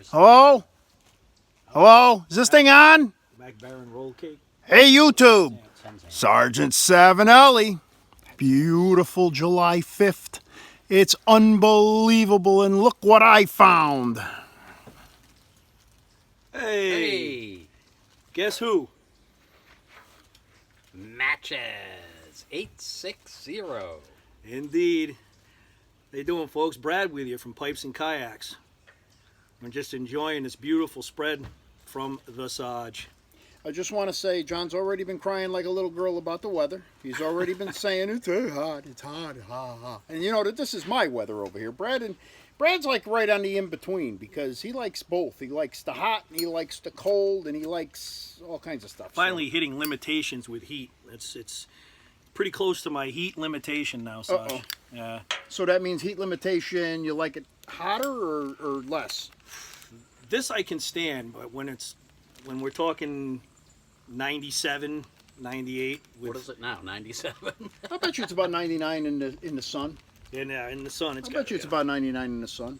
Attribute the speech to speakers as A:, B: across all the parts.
A: Hello? Hello? Is this thing on?
B: McBaron roll cake.
A: Hey, YouTube. Sergeant Savinelli. Beautiful July 5th. It's unbelievable, and look what I found.
B: Hey. Guess who?
C: Matches 860.
B: Indeed. How you doing, folks? Brad with you from Pipes and Kayaks. We're just enjoying this beautiful spread from the Sarge.
A: I just want to say, John's already been crying like a little girl about the weather. He's already been saying, it's too hot, ha, ha. And you know, this is my weather over here. Brad's like right on the in-between because he likes both. He likes the hot, and he likes the cold, and he likes all kinds of stuff.
B: Finally hitting limitations with heat. It's pretty close to my heat limitation now, Sarge.
A: Uh-oh.
B: Yeah.
A: So that means heat limitation, you like it hotter or less?
B: This I can stand, but when we're talking 97, 98.
C: What is it now? 97?
A: I bet you it's about 99 in the sun.
B: In the sun,
A: I bet you it's about 99 in the sun.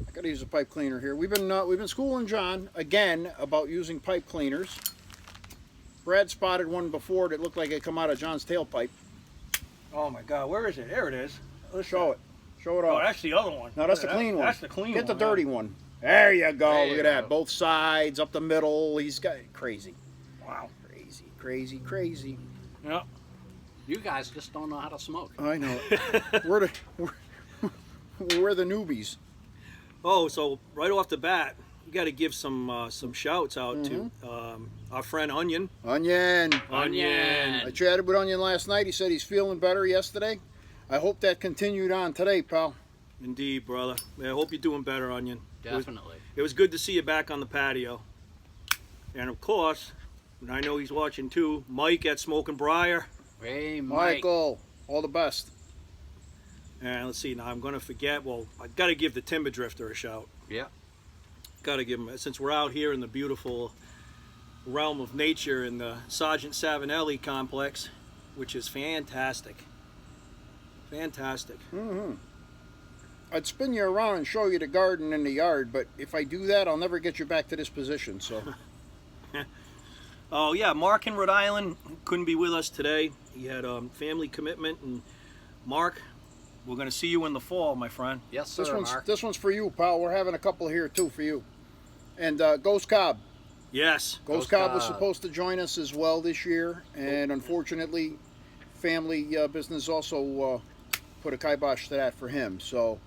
A: I gotta use a pipe cleaner here. We've been schooling John again about using pipe cleaners. Brad spotted one before that looked like it come out of John's tailpipe.
B: Oh my God, where is it? There it is.
A: Let's show it. Show it
B: Oh,
A: off.
B: that's the other one.
A: No, that's the clean one.
B: That's the clean
A: Get
B: one.
A: the dirty one. There you go.
C: There
A: Look
C: you
A: at that.
C: go.
A: Both sides, up the middle. He's got crazy.
B: Wow.
A: Crazy, crazy, crazy.
B: Yeah.
C: You guys just don't know how to smoke.
A: I know it. we're the newbies.
B: Oh, so right off the bat, you got to give some shouts out to our friend Onion.
A: Onion.
C: Onion.
A: I chatted with Onion last night. He said he's feeling better yesterday. I hope that continued on today, pal.
B: Indeed, brother. I hope you're doing better, Onion.
C: Definitely.
B: It was good to see you back on the patio. And of course, and I know he's watching too, Mike at Smoking Briar.
C: Hey, Mike.
A: Michael, all the best.
B: And let's see, now I'm going to forget. Well, I got to give the Timber Drifter a shout.
C: Yeah.
B: Got to give him, since we're out here in the beautiful realm of nature in the Sergeant Savinelli complex, which is fantastic. Fantastic.
A: I'd spin you around and show you the garden and the yard, but if I do that, I'll never get you back to this position. So,
B: Oh yeah, Mark in Rhode Island couldn't be with us today. He had a family commitment, and Mark, we're going to see you in the fall, my friend.
C: Yes, sir, Mark.
A: this one's for you, pal. We're having a couple here too for you. And Ghost Cobb.
B: Yes.
A: Ghost Cobb was supposed to join us as well this year, and unfortunately, family business also put a kibosh to that for him. So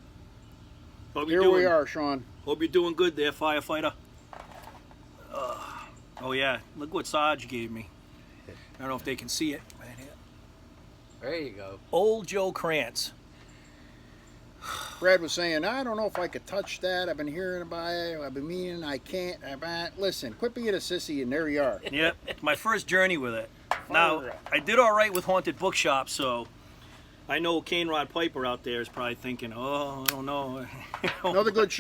A: here we are, Sean.
B: Hope you're doing good there, firefighter. Oh yeah, look what Sarge gave me. I don't know if they can see it. Right here.
C: There you go.
B: Old Joe Krantz.
A: Brad was saying, I don't know if I could touch that. I've been hearing about it. I've been meaning I can't. Listen, quit being a sissy, and there you are.
B: Yep, my first journey with it. Now, I did all right with Haunted Bookshop, so I know Cane Rod Piper out there is probably thinking, oh, I don't know.
A: Another good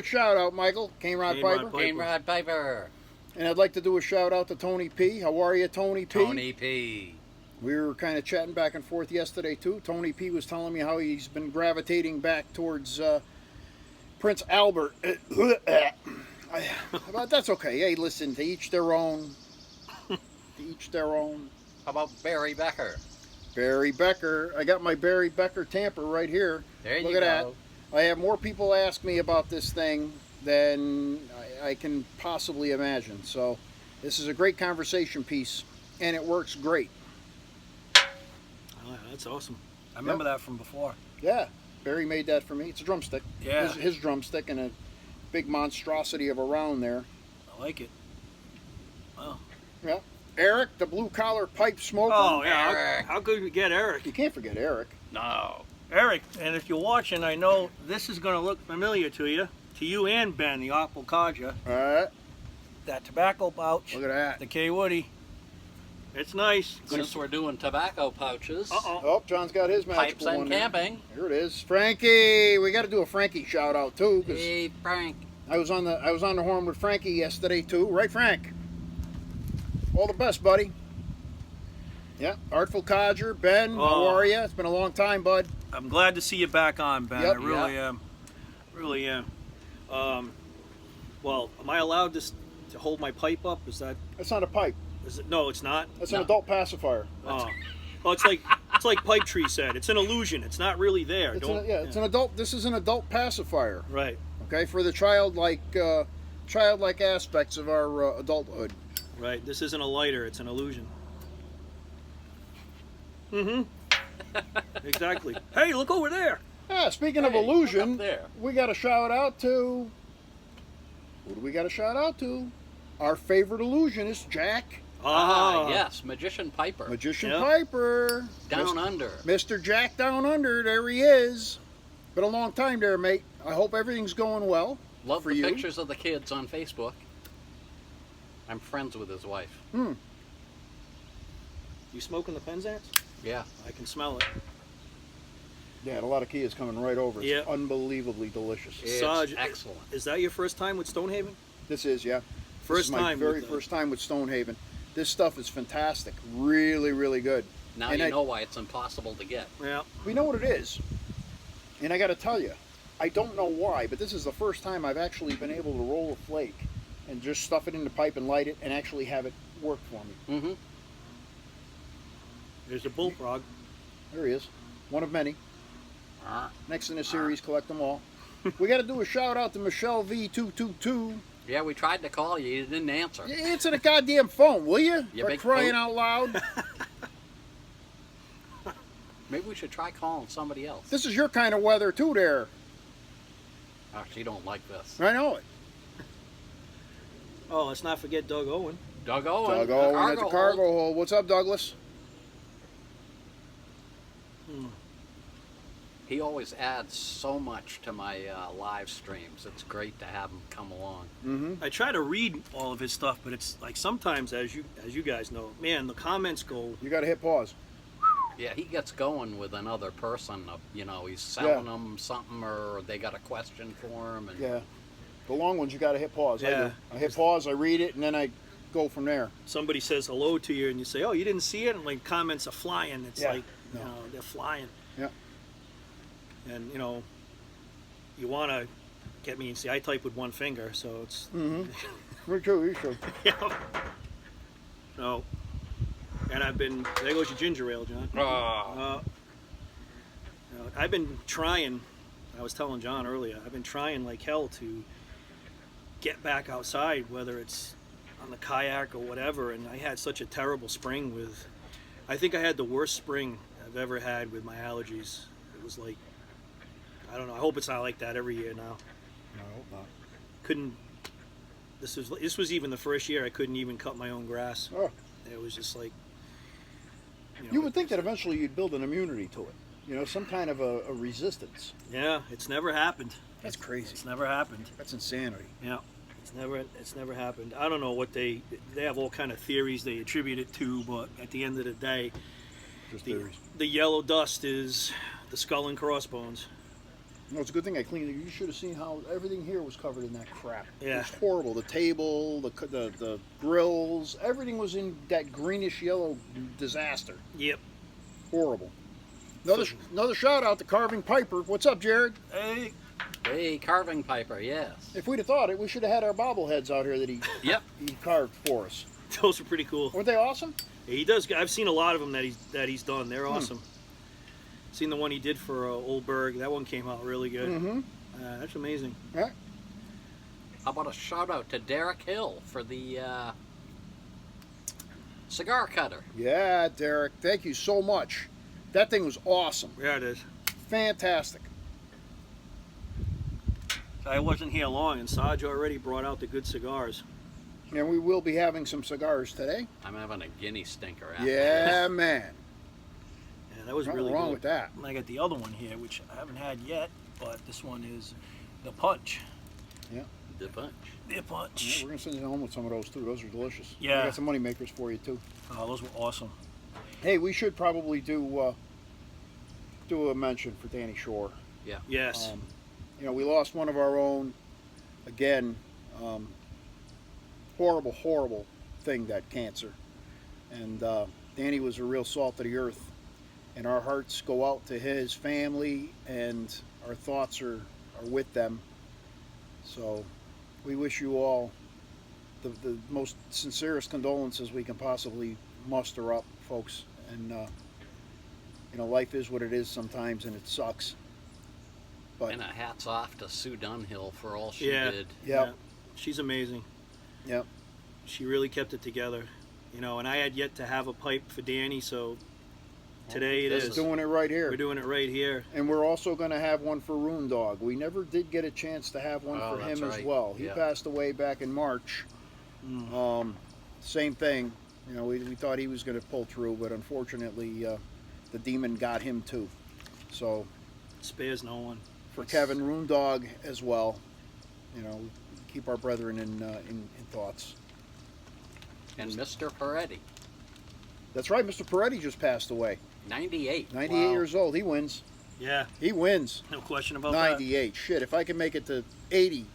A: shout out, Michael. Cane Rod
B: Cane Rod
A: Piper.
B: Piper.
C: Cane Rod Piper.
A: And I'd like to do a shout out to Tony P. How are you, Tony P?
C: Tony P.
A: We were kind of chatting back and forth yesterday too. Tony P was telling me how he's been gravitating back towards Prince Albert. But that's okay. Hey, listen, to each their own. To each their own.
C: How about Barry Becker?
A: Barry Becker. I got my Barry Becker tamper right here.
C: There you
A: Look at
C: go.
A: that. I have more people ask me about this thing than I can possibly imagine. So this is a great conversation piece, and it works great.
B: Oh, that's awesome. I remember that from before.
A: Yeah, Barry made that for me. It's a drumstick.
B: Yeah.
A: His drumstick and a big monstrosity of a round there.
B: I like it. Wow.
A: Yeah. Eric, the blue collar pipe smoker.
B: Oh, yeah.
C: Eric.
B: How could we get Eric?
A: You can't forget Eric.
C: No.
B: Eric, and if you're watching, I know this is going to look familiar to you and Ben, the Apple Kaja.
A: All right.
B: That tobacco pouch.
A: Look at that.
B: The K Woody. It's nice.
C: Since we're doing tobacco pouches,
A: Oh, John's got his magical
C: pipes and
A: one there.
C: camping.
A: Here it is. Frankie. We got to do a Frankie shout out too, because
C: Hey, Frank.
A: I was on the horn with Frankie yesterday too. Right, Frank? All the best, buddy. Yeah. Artful Codger, Ben. How are you? It's been a long time, bud.
B: I'm glad to see you back on, Ben.
A: Yep.
B: I really am. Really am. Well, am I allowed to hold my pipe up? Is that?
A: That's not a pipe.
B: Is it? No, it's not.
A: That's
C: No.
A: an adult pacifier.
B: Oh, well, it's like Pipe Tree said. It's an illusion. It's not really there.
A: It's an adult. This is an adult pacifier.
B: Right.
A: Okay, for the childlike aspects of our adulthood.
B: Right. This isn't a lighter. It's an illusion. Mm-hmm. Exactly. Hey, look over there.
A: Yeah, speaking of
C: Hey, look
A: illusion,
C: up there.
A: we got a shout out to. Who do we got a shout out to? Our favorite illusionist, Jack.
C: Yes, Magician Piper.
A: Magician
B: Yep.
A: Piper.
C: Down under.
A: Mr. Jack Down Under, there he is. Been a long time there, mate. I hope everything's going well.
C: Love
A: for
C: the
A: you.
C: pictures of the kids on Facebook. I'm friends with his wife.
A: Hmm.
B: You smoking the Penzance?
C: Yeah.
B: I can smell it.
A: Yeah, and a lot of Kias coming right over. It's
B: Yeah.
A: unbelievably delicious.
C: It's
B: Sarge,
C: excellent.
B: Is that your first time with Stonehaven?
A: This is, yeah.
B: First
A: this is my
B: time
A: very
B: with the-
A: first time with Stonehaven. This stuff is fantastic. Really, really good.
C: Now
A: And
C: you
A: I-
C: know why it's impossible to get.
B: Yeah.
A: We know what it is. And I got to tell you, I don't know why, but this is the first time I've actually been able to roll a flake and just stuff it in the pipe and light it and actually have it work for me.
C: Mm-hmm.
B: There's a bullfrog.
A: There he is. One of many. Next in the series, collect them all. We got to do a shout out to Michelle V222.
C: Yeah, we tried to call you. You didn't answer.
A: Answer the goddamn phone, will you?
C: You
A: For
C: big
A: crying
C: poop.
A: out loud.
C: Maybe we should try calling somebody else.
A: This is your kind of weather too there.
C: Oh, she don't like this.
A: I know it.
B: Oh, let's not forget Doug Owen.
C: Doug Owen.
A: Doug Owen at the cargo
C: hold.
A: hold. What's up, Douglas?
C: He always adds so much to my live streams. It's great to have him come along.
A: Mm-hmm.
B: I try to read all of his stuff, but it's like sometimes, as you guys know, man, the comments go.
A: You got to hit pause.
C: Yeah, he gets going with another person. You know, he's selling them something, or they got a question for him. And
A: Yeah. The long ones, you got to hit pause. I
B: Yeah.
A: do. I hit pause, I read it, and then I go from there.
B: Somebody says hello to you, and you say, "Oh, you didn't see it," and like comments are flying. It's
A: Yeah.
B: like
A: No.
B: you know they're flying.
A: Yeah.
B: And you know, you want to get me and see. I type with one finger, so it's
A: Mm-hmm. Me too, you should.
B: yeah. So, and I've been there goes your ginger ale, John. I've been trying. I was telling John earlier. I've been trying like hell to get back outside, whether it's on the kayak or whatever. And I had such a terrible spring with. I think I had the worst spring I've ever had with my allergies. It was like, I don't know. I hope it's not like that every year now.
A: No, I hope not.
B: Couldn't. This was even the first year I couldn't even cut my own grass.
A: Oh.
B: It was just like.
A: You would think that eventually you'd build an immunity to it. You know, some kind of a resistance.
B: Yeah, it's never happened.
A: That's crazy.
B: It's never happened.
A: That's insanity.
B: Yeah, it's never happened. I don't know what they have all kind of theories they attribute it to, but at the end of the day,
A: Just
B: the,
A: theories.
B: the yellow dust is the skull and crossbones.
A: No, it's a good thing I cleaned it. You should have seen how everything here was covered in that crap. It
B: Yeah.
A: was horrible. The table, the grills, everything was in that greenish yellow disaster.
B: Yep.
A: Horrible. Another shout out to Carving Piper. What's up, Jared?
B: Hey.
C: Hey, Carving Piper, yes.
A: If we'd have thought it, we should have had our bobbleheads out here that he
C: Yep.
A: carved for us.
B: Those are pretty cool.
A: Weren't they awesome?
B: He does. I've seen a lot of them that he's done. They're awesome. Seen the one he did for Old Berg. That one came out really good.
A: Mm-hmm.
B: That's amazing.
A: Yeah.
C: How about a shout out to Derek Hill for the cigar cutter?
A: Yeah, Derek. Thank you so much. That thing was awesome.
B: Yeah, it is.
A: Fantastic.
B: I wasn't here long, and Sarge already brought out the good cigars.
A: And we will be having some cigars today.
C: I'm having a guinea stinker after
A: Yeah, man.
B: Yeah, that was
A: Nothing
B: really
A: wrong
B: good.
A: with that.
B: And I got the other one here, which I haven't had yet, but this one is the Punch.
C: the bunch.
B: The
A: Yeah,
B: Punch.
A: we're going to send you home with some of those, too. Those are delicious.
B: Yeah.
A: I got some money makers for you, too.
B: Oh, those were awesome.
A: Hey, we should probably do a mention for Danny Shore.
B: Yes.
A: You know, we lost one of our own. Again, horrible, horrible thing, that cancer. And Danny was a real salt of the earth. And our hearts go out to his family, and our thoughts are with them. So we wish you all the most sincerest condolences we can possibly muster up, folks. And life is what it is sometimes, and it sucks. But
C: And a hats off to Sue Dunhill for all she
B: Yeah.
C: did.
A: Yep.
B: She's amazing.
A: Yep.
B: She really kept it together, and I had yet to have a pipe for Danny, so today it
C: This
B: is.
C: is
A: doing it right here.
B: We're doing it right here.
A: And we're also going to have one for Rune Dog. We never did get a chance to have one
C: Oh,
A: for
C: that's
A: him as
C: right.
A: well. He
C: Yeah.
A: passed away back in March. Same thing. We thought he was going to pull through, but unfortunately, the demon got him too. So
B: Spares no one.
A: for Kevin, Rune Dog as well. Keep our brethren in thoughts.
C: And Mr. Peretti,
A: That's right. Mr. Peretti just passed away.
C: 98.
A: 98
C: Wow.
A: years old. He wins.
B: Yeah,
A: He wins.
B: no question about
A: 98. Shit, if I can make it to 80,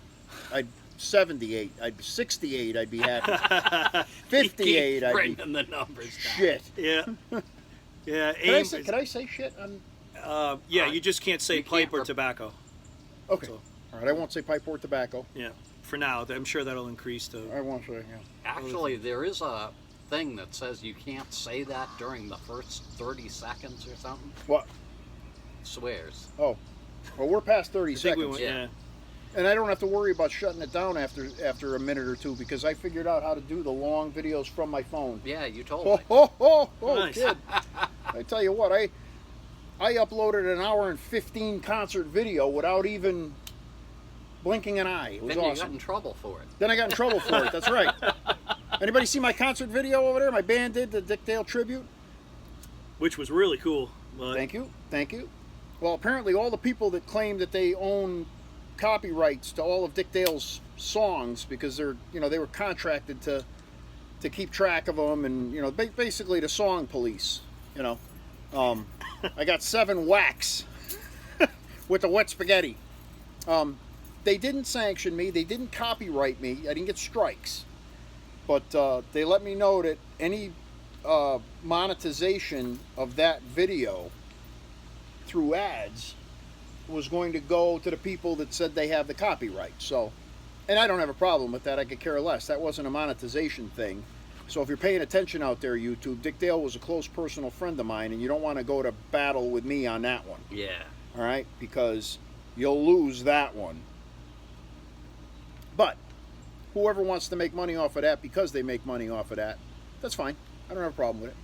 A: I'd 78. I'd be 68. I'd be happy.
B: that.
A: 58. I'd be
C: Bringing the numbers down.
A: shit.
B: Yeah. Yeah.
A: Can I say shit?
B: Yeah, you just can't say
C: You
B: pipe
C: can't
B: or
C: rep-
B: tobacco.
A: Okay.
B: So-
A: All right. I won't say pipe or tobacco.
B: Yeah. For now, I'm sure that'll increase to.
A: I won't say. Yeah.
C: Actually, there is a thing that says you can't say that during the first 30 seconds or something.
A: What?
C: Swears.
A: Oh. Well, we're past 30
B: I think we
A: seconds,
B: went, yeah.
A: and I don't have to worry about shutting it down after a minute or two because I figured out how to do the long videos from my phone.
C: Yeah, you told
A: Oh,
C: me.
B: Nice.
A: kid! I tell you what, I uploaded an hour and 15 concert video without even blinking an eye. It was
C: Then you got
A: awesome.
C: in trouble for it.
A: Then I got in trouble for it. That's right. Anybody see my concert video over there? My band did the Dick Dale tribute.
B: Which was really cool. But
A: Thank you. Well, apparently all the people that claim that they own copyrights to all of Dick Dale's songs because they were contracted to keep track of them and basically the song police. I got 7 whacks with the wet spaghetti. They didn't sanction me. They didn't copyright me. I didn't get strikes. But they let me know that any monetization of that video through ads was going to go to the people that said they have the copyright. So, and I don't have a problem with that. I could care less. That wasn't a monetization thing. So if you're paying attention out there, YouTube, Dick Dale was a close personal friend of mine, and you don't want to go to battle with me on that one.
C: Yeah.
A: All right? Because you'll lose that one. But whoever wants to make money off of that because they make money off of that, that's fine. I don't have a problem with it.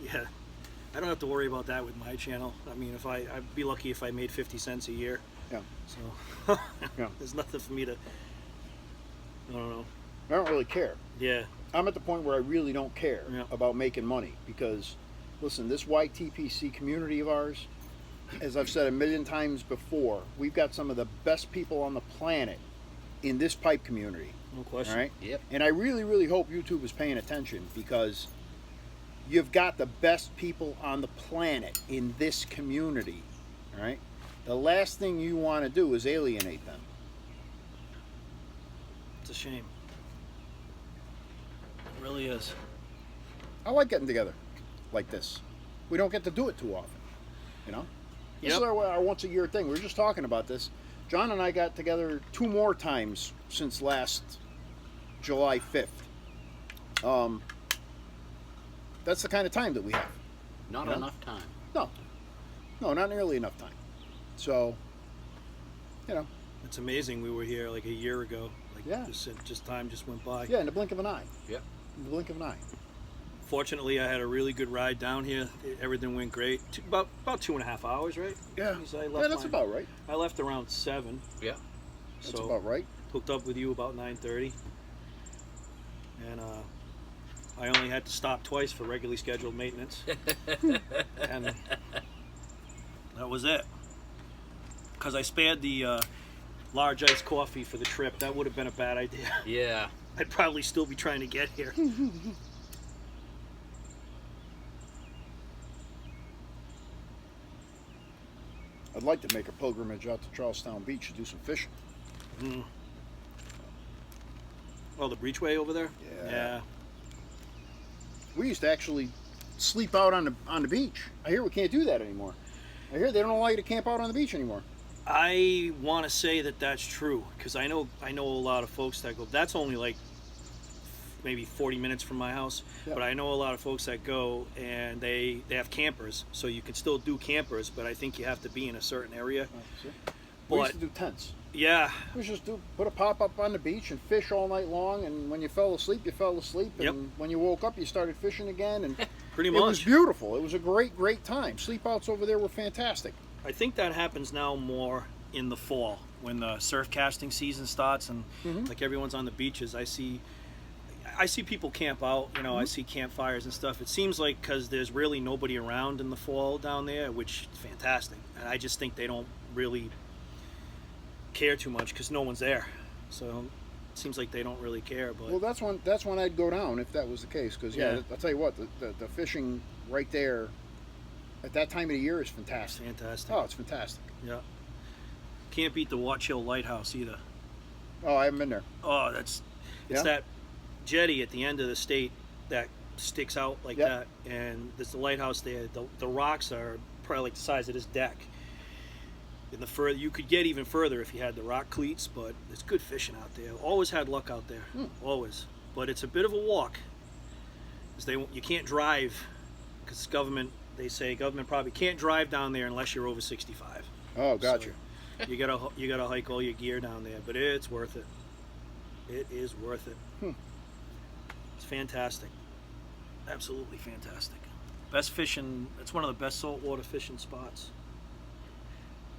B: yeah, I don't have to worry about that with my channel. I mean, I'd be lucky if I made 50 cents a year.
A: Yeah.
B: So
A: Yeah.
B: there's nothing for me to. I don't know.
A: I don't really care.
B: Yeah.
A: I'm at the point where I really don't care
B: Yeah.
A: about making money because, listen, this YTPC community of ours, as I've said a million times before, we've got some of the best people on the planet in this pipe community.
B: No question.
A: All right?
C: Yep.
A: And I really, really hope YouTube is paying attention because you've got the best people on the planet in this community. All right? The last thing you want to do is alienate them.
B: It's a shame. It really is.
A: I like getting together like this. We don't get to do it too often, This is
B: Yep.
A: our once a year thing. We were just talking about this. John and I got together 2 more times since last July 5th. That's the kind of time that we have.
C: Not
A: Yeah.
C: enough time.
A: No, not nearly enough time. So,
B: It's amazing. We were here like a year ago. Like
A: Yeah.
B: just time just went by.
A: yeah, in the blink of an eye.
C: Yep.
A: In the blink of an eye.
B: Fortunately, I had a really good ride down here. Everything went great. About 2.5 hours, right?
A: Yeah.
B: Because I
A: Yeah,
B: left
A: that's
B: mine-
A: about right.
B: I left around 7.
C: Yeah.
A: That's
B: So
A: about right.
B: hooked up with you about 9:30, and I only had to stop twice for regularly scheduled maintenance, and that was it. Because I spared the large iced coffee for the trip. That would have been a bad idea.
C: Yeah.
B: I'd probably still be trying to get here.
A: I'd like to make a pilgrimage out to Charlestown Beach to do some fishing.
B: Mm. Oh, the breachway over there?
A: Yeah. We used to actually sleep out on the beach. I hear we can't do that anymore. I hear they don't allow you to camp out on the beach anymore.
B: I want to say that that's true because I know a lot of folks that go. That's only like maybe 40 minutes from my house,
A: Yeah.
B: but I know a lot of folks that go and they have campers, so you can still do campers, but I think you have to be in a certain area.
A: See? We used
B: But
A: to do tents.
B: yeah,
A: We just put a pop up on the beach and fish all night long. And when you fell asleep, you fell asleep. And
B: Yep.
A: when you woke up, you started fishing again. And
B: pretty
A: it was
B: much.
A: beautiful. It was a great time. Sleep outs over there were fantastic.
B: I think that happens now more in the fall when the surf casting season starts and
A: Mhm.
B: like everyone's on the beaches. I see people camp out, you know, I see campfires and stuff. It seems like because there's really nobody around in the fall down there, which is fantastic. And I just think they don't really care too much because no one's there. So it seems like they don't really care. But
A: Well, that's when I'd go down if that was the case. Because
B: Yeah.
A: I'll tell you what, the fishing right there at that time of the year is
B: it's
A: fantastic.
B: fantastic.
A: Oh, it's fantastic.
B: Yeah. Can't beat the Watch Hill Lighthouse either.
A: Oh, I haven't been there.
B: Oh, it's
A: Yeah?
B: that jetty at the end of the state that sticks out like
A: Yep.
B: that, and there's the lighthouse there. The rocks are probably like the size of this deck. And the further you could get even further if you had the rock cleats, but it's good fishing out there. Always had luck out there, always. But it's a bit of a walk. 'Cause you can't drive because government. They say government probably can't drive down there unless you're over 65.
A: Oh, gotcha.
B: So you gotta hike all your gear down there, but it's worth it. It is worth it. It's fantastic, absolutely fantastic. Best fishing. It's one of the best saltwater fishing spots.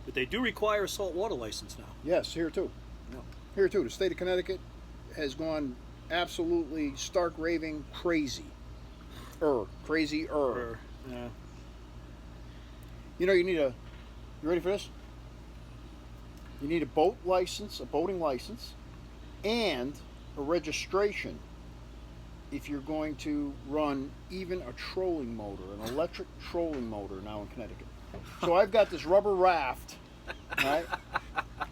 B: But they do require a saltwater license now.
A: Yes, here too.
B: No.
A: Here too. The state of Connecticut has gone absolutely stark raving crazy. Crazy.
B: Yeah.
A: You know, you ready for this? You need a boat license, a boating license, and a registration if you're going to run even a trolling motor, an electric trolling motor now in Connecticut. So I've got this rubber raft, right,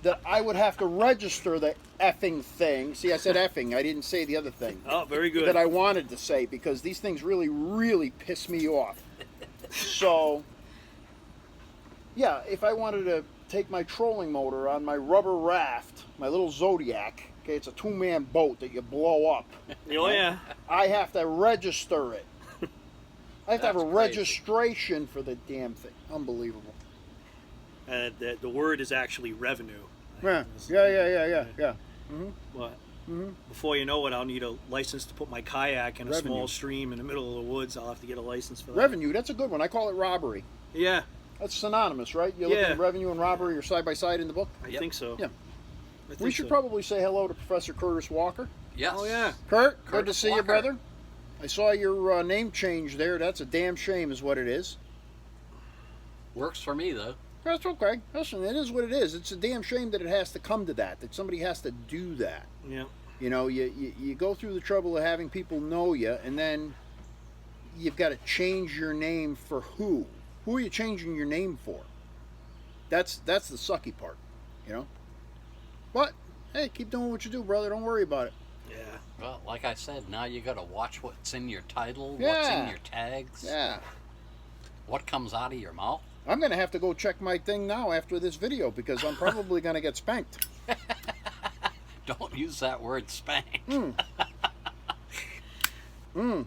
A: that I would have to register the effing thing. See, I said effing. I didn't say the other thing.
B: Oh, very good.
A: That I wanted to say because these things really piss me off. So, yeah, if I wanted to take my trolling motor on my rubber raft, my little Zodiac, okay, it's a two-man boat that you blow up.
B: Oh yeah.
A: I have to register it. I have to have a
C: That's crazy.
A: registration for the damn thing. Unbelievable.
B: The word is actually revenue.
A: Yeah.
B: But before you know it, I'll need a license to put my kayak in a
A: Revenue.
B: small stream in the middle of the woods. I'll have to get a license for that.
A: Revenue, that's a good one. I call it robbery.
B: Yeah,
A: That's synonymous, right? You look
B: Yeah.
A: at revenue and robbery are side by side in the book.
B: I
C: Yep.
B: think so.
A: Yeah.
B: I
A: We
B: think
A: should
B: so.
A: probably say hello to Professor Curtis Walker.
C: Yes.
B: Oh yeah.
A: Kurt, good to
C: Curtis
A: see you,
C: Walker.
A: brother. I saw your name change there. That's a damn shame, is what it is.
C: Works for me though.
A: That's okay. Listen, it is what it is. It's a damn shame that it has to come to that somebody has to do that.
B: Yeah.
A: You know, you go through the trouble of having people know you, and then you've got to change your name for who? Who are you changing your name for? That's the sucky part, you know? But, hey, keep doing what you do, brother. Don't worry about it.
B: Yeah.
C: Well, like I said, now you got to watch what's in your title, what's
A: Yeah.
C: in your tags,
A: Yeah.
C: what comes out of your mouth.
A: I'm going to have to go check my thing now after this video because I'm probably going to get spanked.
C: Don't use that word spank.
B: Going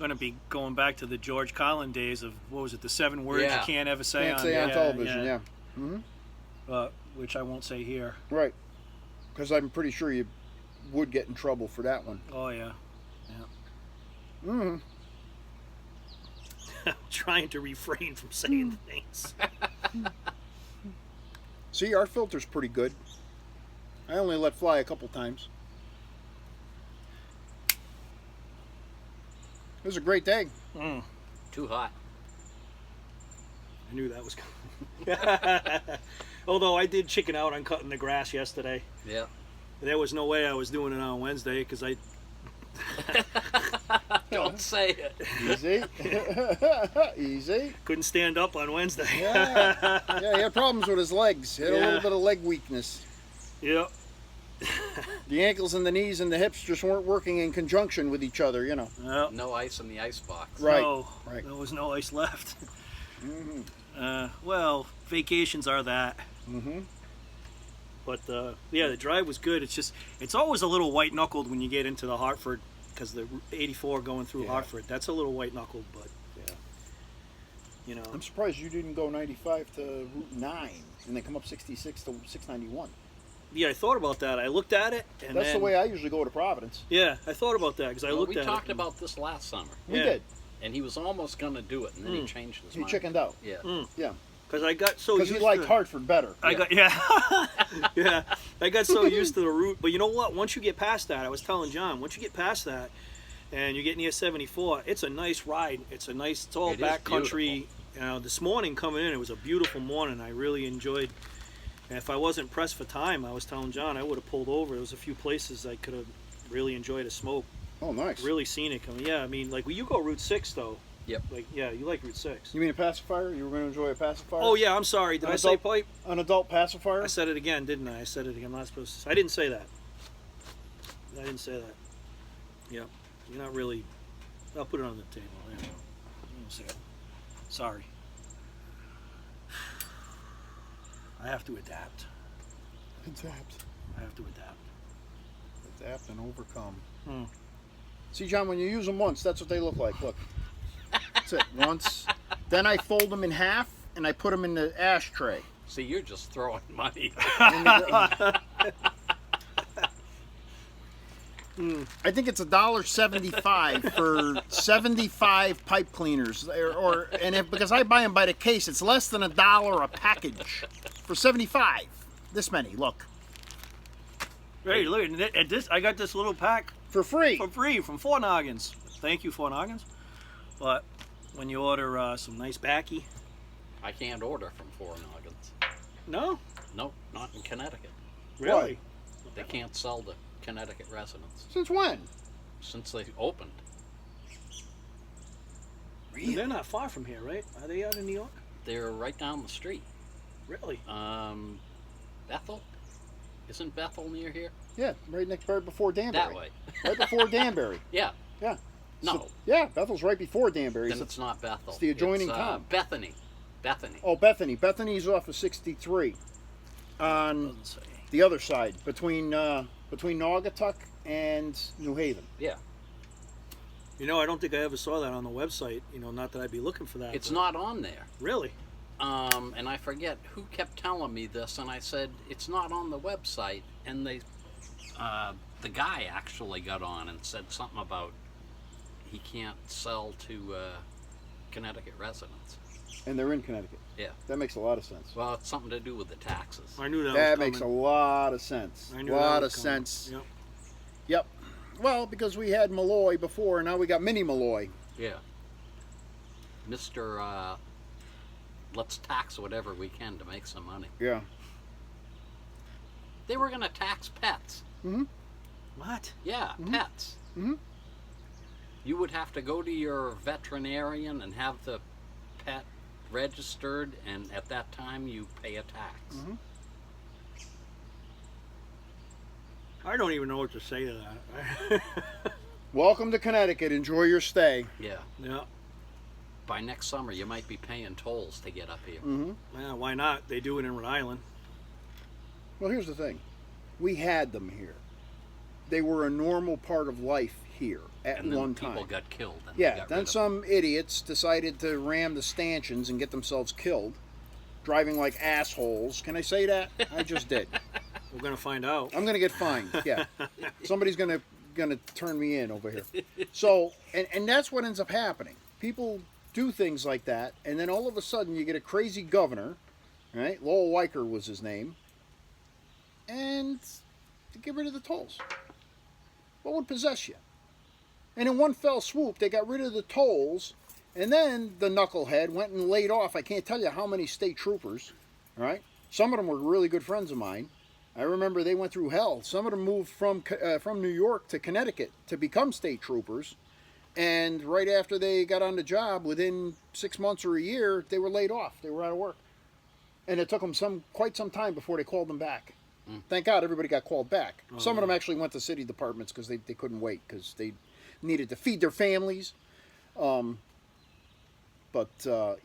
B: to be going back to the George Carlin days of what was it, the 7 words
C: Yeah.
B: you can't ever say
A: Can't
B: on
A: say on television, yeah.
B: Which I won't say here.
A: Right. Because I'm pretty sure you would get in trouble for that one.
B: Oh yeah.
A: Mm-hmm.
B: Trying to refrain from saying things.
A: See, our filter's pretty good. I only let fly a couple times. It was a great day.
C: Too hot.
B: I knew that was coming. Although I did chicken out on cutting the grass yesterday.
C: Yeah.
B: There was no way I was doing it on Wednesday because I
C: Don't say it.
A: Easy. Easy.
B: couldn't stand up on Wednesday.
A: Yeah. Yeah, he had problems with his legs. He had a
B: Yeah.
A: little bit of leg weakness.
B: Yep.
A: The ankles and the knees and the hips just weren't working in conjunction with each other, you know.
B: Yep.
C: No ice in the icebox.
A: Right.
B: No,
A: right.
B: there was no ice left. Well, vacations are that.
A: Mm-hmm.
B: But yeah, the drive was good. It's always a little white knuckled when you get into the Hartford, because the 84 going through
A: Yeah.
B: Hartford. That's a little white knuckled, but
A: Yeah.
B: you know.
A: I'm surprised you didn't go 95 to Route 9 and then come up 66 to 691.
B: Yeah, I thought about that. I looked at it, and
A: That's
B: then,
A: the way I usually go to Providence.
B: Yeah, I thought about that because I
C: Well,
B: looked
C: we
B: at
C: talked
B: it.
C: about this last summer,
A: We
B: Yeah.
A: did.
C: and he was almost going to do it, and then he changed his
A: He
C: mind.
A: chickened out.
C: Yeah.
A: Yeah.
B: Because I got so
A: Because
B: used
A: he liked
B: to,
A: Hartford better.
B: I got yeah. I got so used to the route. But you know what? Once you get past that, I was telling John, once you get past that, and you get near 74, it's a nice ride. It's all
C: It is
B: back country. This morning coming in, it was a beautiful morning. I really enjoyed. And if I wasn't pressed for time, I was telling John I would have pulled over. There was a few places I could have really enjoyed a smoke.
A: Oh, nice.
B: Really scenic. I mean, yeah. I mean, like, well, you go Route 6 though.
C: Yep.
B: Like, yeah, you like Route 6.
A: You mean a pacifier? You were going to enjoy a pacifier?
B: Oh yeah, I'm sorry. Did
A: An
B: I say
A: adult-
B: pipe?
A: An adult pacifier?
B: I said it again, didn't I? I said it again. I'm not supposed to. I didn't say that. I didn't say that. Yep. You're not really. I'll put it on the table. There you go. You don't say it. Sorry. I have to adapt.
A: Adapt.
B: I have to adapt.
A: Adapt and overcome.
B: Hmm.
A: See, John, when you use them once, that's what they look like. Look. That's it. Once. Then I fold them in half and I put them in the ashtray.
C: See, you're just throwing money.
A: I think it's $1.75 for 75 pipe cleaners, because I buy them by the case, it's less than $1 a package for 75. This many, look,
B: Hey, look at this. I got this little pack
A: for free.
B: for free from Four Noggins. Thank you, Four Noggins. But when you order some nice backy,
C: I can't order from Four Noggins.
B: no,
C: Nope, not in Connecticut.
B: really.
C: They can't sell to Connecticut residents
A: Since when?
C: since they opened.
B: They're not far from here, right? Are they out in New York?
C: They're right down the street.
B: Really?
C: Bethel? Isn't Bethel near here?
A: Yeah, right before Danbury.
C: That way.
A: Right before Danbury.
C: Yeah.
A: Yeah.
C: No.
A: So, yeah, Bethel's right before Danbury.
C: Then it's not Bethel.
A: it's the adjoining
C: It's,
A: town.
C: Bethany. Bethany.
A: Oh, Bethany. Bethany's off of 63 on
B: Doesn't say.
A: the other side, between Naugatuck and New Haven.
C: Yeah.
B: You know, I don't think I ever saw that on the website. You know, not that I'd be looking for that.
C: It's
B: but-
C: not on there.
B: Really.
C: And I forget who kept telling me this, and I said it's not on the website. And the guy actually got on and said something about he can't sell to Connecticut residents.
A: And they're in Connecticut.
C: Yeah.
A: That makes a lot of sense.
C: Well, it's something to do with the taxes.
B: I knew that.
A: That
B: was
A: makes a
B: coming.
A: lot of sense.
B: I knew
A: A
B: that
A: lot
B: was
A: of
B: coming.
A: sense.
B: Yep.
A: Yep. Well, because we had Malloy before, and now we got Mini Malloy.
C: Yeah. Mr. Let's tax whatever we can to make some money.
A: Yeah.
C: They were going to tax pets.
A: Mm-hmm.
B: What?
C: Yeah, pets.
A: Mm-hmm.
C: You would have to go to your veterinarian and have the pet registered, and at that time you pay a tax.
A: Mm-hmm.
B: I don't even know what to say to that.
A: Welcome to Connecticut. Enjoy your stay.
C: Yeah.
B: Yeah.
C: By next summer, you might be paying tolls to get up here.
A: Mm-hmm.
B: Yeah. Why not? They do it in Rhode Island.
A: Well, here's the thing. We had them here. They were a normal part of life here at
C: And then
A: one
C: people
A: time.
C: got killed. And
A: Yeah,
C: they got
A: then
C: rid of
A: some idiots decided to ram the stanchions and get themselves killed, driving like assholes. Can I say that? I just did.
B: We're gonna find out.
A: I'm gonna get fined. Yeah, somebody's gonna turn me in over here. So, and that's what ends up happening. People do things like that, and then all of a sudden you get a crazy governor, right? Lowell Weicker was his name, and to get rid of the tolls. What would possess you? And in one fell swoop, they got rid of the tolls, and then the knucklehead went and laid off. I can't tell you how many state troopers, right? Some of them were really good friends of mine. I remember they went through hell. Some of them moved from New York to Connecticut to become state troopers, and right after they got on the job, within 6 months or a year, they were laid off. They were out of work, and it took them quite some time before they called them back. Thank God everybody got called back. Some of them actually went to city departments because they couldn't wait because they needed to feed their families.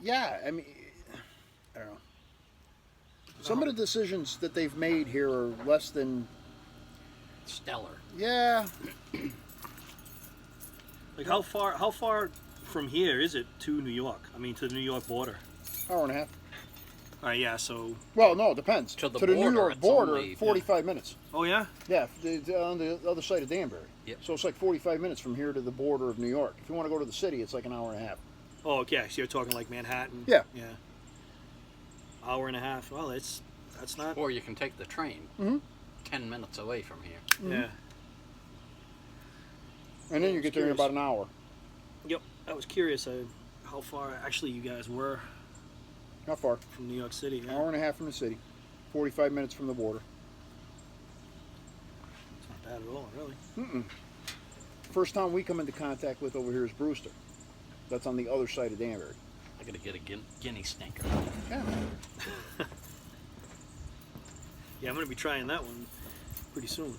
A: Yeah, I mean, I don't know. Some of the decisions that they've made here are less than
C: Stellar.
A: yeah.
B: Like how far from here is it to New York? I mean, to the New York border.
A: Hour and a half.
B: All right, yeah. So,
A: Well, no, it depends.
C: To the
A: New
C: border,
A: York
C: it's
A: border,
C: only-
A: 45 minutes.
B: oh yeah,
A: Yeah, on the other side of Danbury.
C: Yep.
A: So it's like 45 minutes from here to the border of New York. If you want to go to the city, it's like an hour and a half.
B: oh okay. So you're talking like Manhattan.
A: Yeah.
B: Yeah. Hour and a half. Well, that's not.
C: Or you can take the train.
A: Mhm.
C: 10 minutes away from here.
B: Yeah.
A: And then you
B: I was
A: get there in
B: curious.
A: about an hour.
B: Yep. I was curious how far actually you guys were
A: Not far.
B: from New York City. Yeah.
A: Hour and a half from the city. 45 minutes from the border.
B: It's not bad at all, really.
A: Mm-mm. First town we come into contact with over here is Brewster. That's on the other side of Danbury.
C: I gotta get a guinea stinker.
A: Yeah.
B: Yeah, I'm gonna be trying that one pretty soon.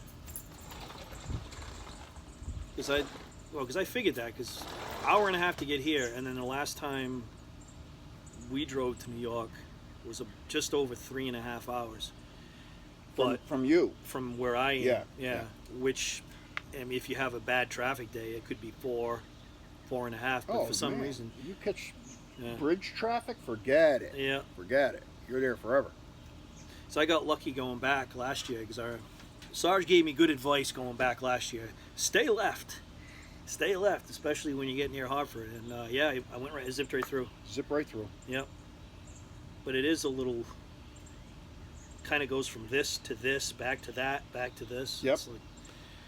B: Because I figured that because hour and a half to get here, and then the last time we drove to New York was just over 3.5 hours. But
A: From you.
B: from where I am,
A: Yeah,
B: yeah.
A: yeah.
B: Which, I mean, if you have a bad traffic day, it could be 4.5. But for some
A: man.
B: reason,
A: You catch
B: yeah,
A: bridge traffic, forget it.
B: yeah.
A: Forget it. You're there forever.
B: So I got lucky going back last year because Sarge gave me good advice going back last year. Stay left, especially when you get near Hartford. And yeah, I went right, zipped right through.
A: Zip right through.
B: Yep. But it is a little, kind of goes from this to this, back to that, back to this.
A: Yep.
B: It's like,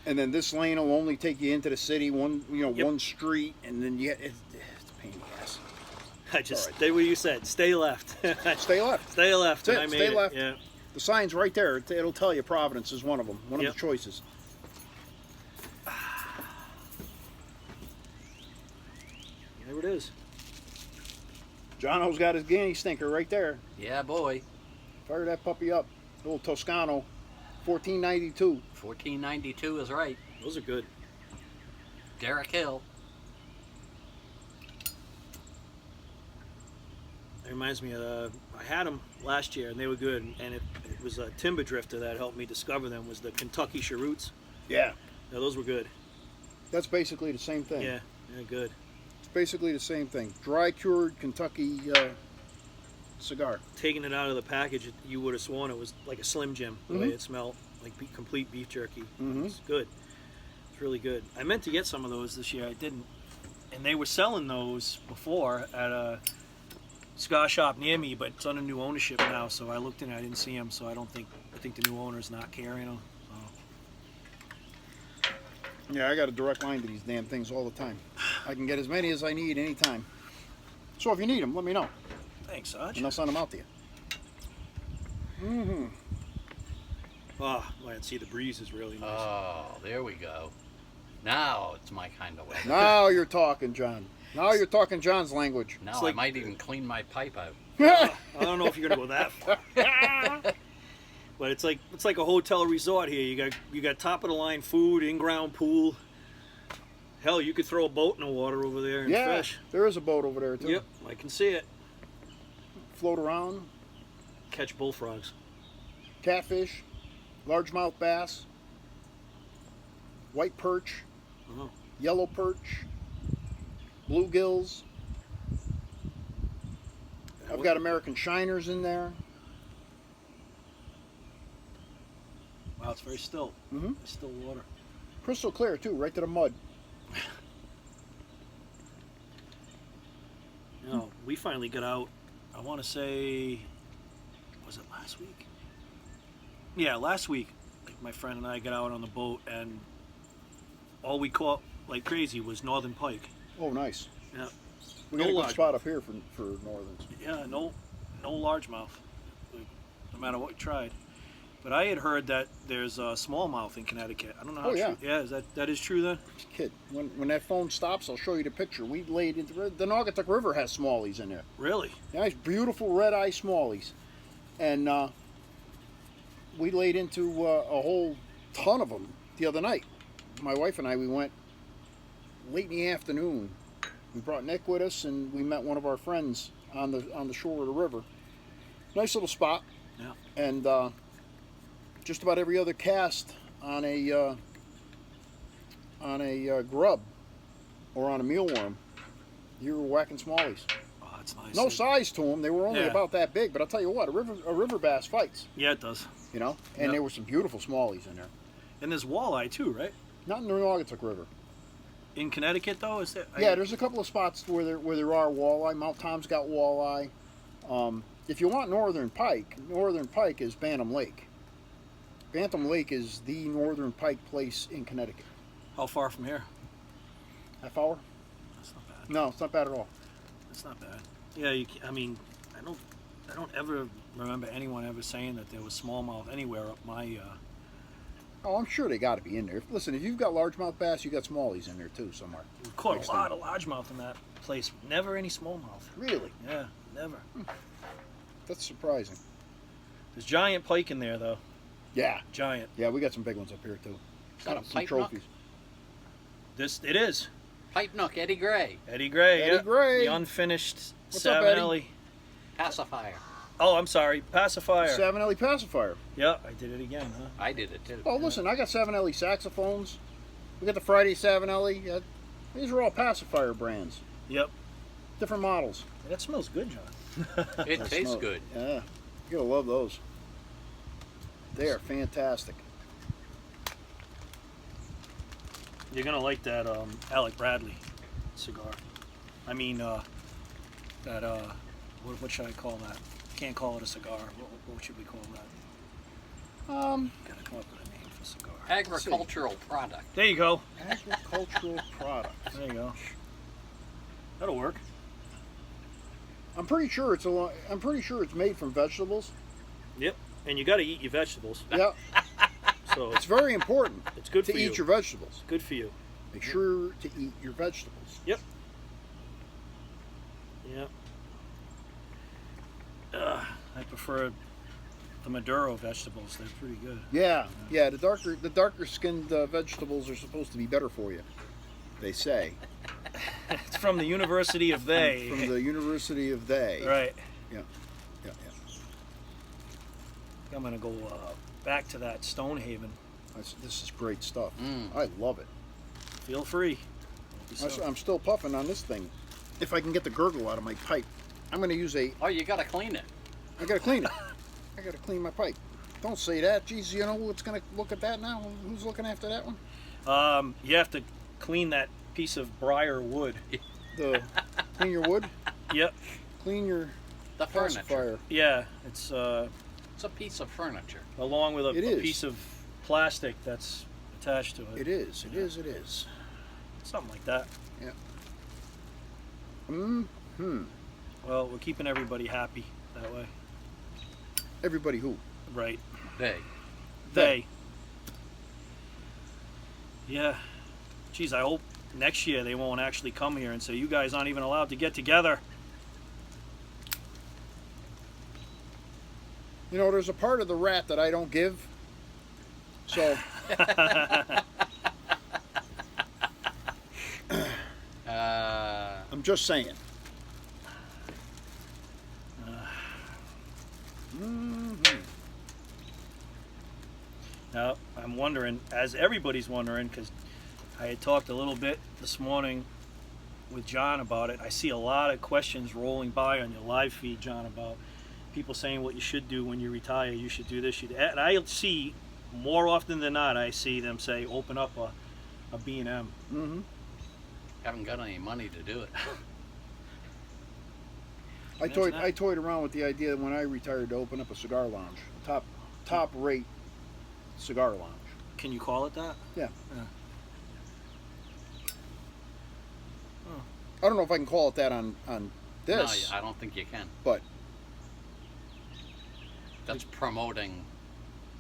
A: And then this lane will only take you into the city, one
B: Yep.
A: one street, and then it's a pain in the ass.
B: I just
A: All right.
B: did what you said. Stay left.
A: Stay left.
B: Stay left.
A: That's
B: And I
A: it,
B: made
A: stay
B: it.
A: left.
B: Yeah.
A: The sign's right there. It'll tell you Providence is one of them. One
B: Yep.
A: of the choices.
B: There it is.
A: Jono's got his guinea stinker right there.
C: Yeah, boy.
A: Fire that puppy up. Little Toscano, 1492.
C: 1492 is right.
B: Those are good.
C: Derrick Hill.
B: It reminds me of I had them last year and they were good. And it was a timber drifter that helped me discover them. Was the Kentucky Cheroots.
A: Yeah,
B: Yeah, those were good.
A: that's basically the same thing.
B: Yeah, good.
A: It's basically the same thing. Dry cured Kentucky cigar.
B: Taking it out of the package, you would have sworn it was like a Slim Jim. The way
A: Mhm.
B: it smelled, like complete beef jerky.
A: Mhm.
B: It's good. It's really good. I meant to get some of those this year. I didn't. And they were selling those before at a cigar shop near me, but it's under new ownership now. So I looked in, I didn't see them. So I think the new owner's not carrying them. So.
A: Yeah, I got a direct line to these damn things all the time. I can get as many as I need anytime. So if you need them, let me know,
B: Thanks, Sarge.
A: and I'll send them out to you. Mm-hmm.
B: Oh, man, see, the breeze is really nice.
C: Oh, there we go. Now it's my kind of weather.
A: Now you're talking, John. Now you're talking John's language.
C: Now
B: like-
C: I might even clean my pipe out.
B: I don't know if you're gonna go that far. But it's like a hotel resort here. You got top of the line food, in ground pool. Hell, you could throw a boat in the water over there and
A: Yeah,
B: fish.
A: there is a boat over there too.
B: Yep, I can see it.
A: Float around,
B: Catch bullfrogs.
A: catfish, largemouth bass, white perch,
B: Oh,
A: yellow perch, bluegills. I've got American shiners in there.
B: wow, it's very still.
A: Mm-hmm.
B: It's still water.
A: Crystal clear too, right to the mud.
B: You know, we finally got out. I want to say, was it last week? Yeah, last week. Like my friend and I got out on the boat, and all we caught like crazy was northern pike.
A: Oh, nice.
B: Yeah,
A: We
B: No
A: got a good
B: large.
A: spot up here for northerns.
B: yeah, no largemouth. Like, no matter what you tried. But I had heard that there's a smallmouth in Connecticut. I don't know how
A: Oh, yeah.
B: true. Yeah, that is true then?
A: Kid, when that phone stops, I'll show you the picture. We laid into the Naugatuck River has smallies in there.
B: Really?
A: Nice, beautiful red eye smallies, and we laid into a whole ton of them the other night. My wife and I, we went late in the afternoon. We brought Nick with us, and we met one of our friends on the shore of the river. Nice little spot.
B: Yeah.
A: And just about every other cast on a grub or on a mealworm, you were whacking smallies.
B: Oh, that's nice.
A: No size to them; they were only
B: Yeah.
A: about that big. But I'll tell you what, a river bass fights.
B: Yeah, it does.
A: You know, and
B: Yep.
A: there were some beautiful smallies in there.
B: And there's walleye too, right?
A: Not in the Naugatuck River.
B: In Connecticut, though, is there?
A: Yeah, there's a couple of spots where there are walleye. Mount Tom's got walleye. If you want northern pike is Bantam Lake. Bantam Lake is the northern pike place in Connecticut.
B: How far from here?
A: Half hour?
B: That's not bad.
A: No, it's not bad at all.
B: That's not bad. Yeah, I mean, I don't ever remember anyone ever saying that there was smallmouth anywhere up my.
A: Oh, I'm sure they got to be in there. Listen, if you've got largemouth bass, you got smallies in there too somewhere.
B: We caught
A: Next
B: a lot
A: time.
B: of largemouth in that place. Never any smallmouth.
A: Really?
B: Yeah, never.
A: That's surprising.
B: There's giant pike in there, though.
A: Yeah.
B: Giant.
A: Yeah, we got some big ones up here too.
C: Got a
A: Some
C: pipe
A: trophies.
B: It is.
C: Pipe Nook, Eddie Gray,
B: Eddie Gray.
A: Eddie
B: yeah.
A: Gray.
B: The unfinished
A: What's up, Eddie?
B: Savinelli.
C: pacifier.
B: Oh, I'm sorry. Pacifier.
A: Savinelli pacifier.
B: Yeah, I did it again, huh?
C: I did it too.
A: Oh, listen, I got Savinelli saxophones. We got the Friday Savinelli. These are all pacifier brands.
B: Yep.
A: Different models.
B: That smells good, John.
C: It
A: They
C: tastes
A: smell-
C: good.
A: Yeah, you're gonna love those. They are fantastic.
B: You're gonna like that Alec Bradley cigar. I mean, what should I call that? Can't call it a cigar. What should we call that? Gotta come up with a name for cigar.
C: Agricultural product.
B: There you go.
A: Agricultural product.
B: There you go. That'll work.
A: I'm pretty sure it's made from vegetables.
B: Yep. And you got to eat your vegetables.
A: Yeah,
B: So
A: it's very important
B: it's good
A: to
B: for
A: eat
B: you.
A: your vegetables.
B: Good for you.
A: Make sure to eat your vegetables.
B: Yep. Yep. I prefer the Maduro vegetables. They're pretty good.
A: Yeah, the darker skinned vegetables are supposed to be better for you. They say
B: It's from the University of They.
A: from the University of They.
B: Right.
A: Yeah.
B: I'm gonna go back to that Stonehaven.
A: This is great stuff.
C: Mm.
A: I love it.
B: Feel free.
A: I'm still puffing on this thing. If I can get the gurgle out of my pipe, I'm going to use
C: Oh, you gotta clean it.
A: I got to clean it. I got to clean my pipe. Don't say that. Geez, you know what's going to look at that now? Who's looking after that one?
B: You have to clean that piece of briar wood.
A: Clean your wood.
B: Yep.
A: Clean your
C: The furniture.
A: pacifier.
B: Yeah. It's
C: It's a piece of furniture.
B: along with a
A: It is.
B: piece of plastic that's attached to it.
A: It is. It is. It is.
B: Something like that.
A: Hmm.
B: Well, we're keeping everybody happy that way.
A: Everybody who?
B: Right.
C: They.
B: They. Yeah. Geez, I hope next year they won't actually come here and say, you guys aren't even allowed to get together.
A: You know, there's a part of the rat that I don't give. So I'm just saying.
B: Now, I'm wondering, as everybody's wondering, because I had talked a little bit this morning with John about it. I see a lot of questions rolling by on your live feed, John, about people saying what you should do when you retire. You should do this. And I see more often than not, I see them say, open up a B&M.
A: Mm-hmm.
C: Haven't got any money to do it.
A: I toyed around with the idea when I retired to open up a cigar lounge, top rate cigar lounge.
B: Can you call it that?
A: Yeah.
B: Yeah.
A: I don't know if I can call it that on this,
C: No, I don't think you can.
A: but
C: That's promoting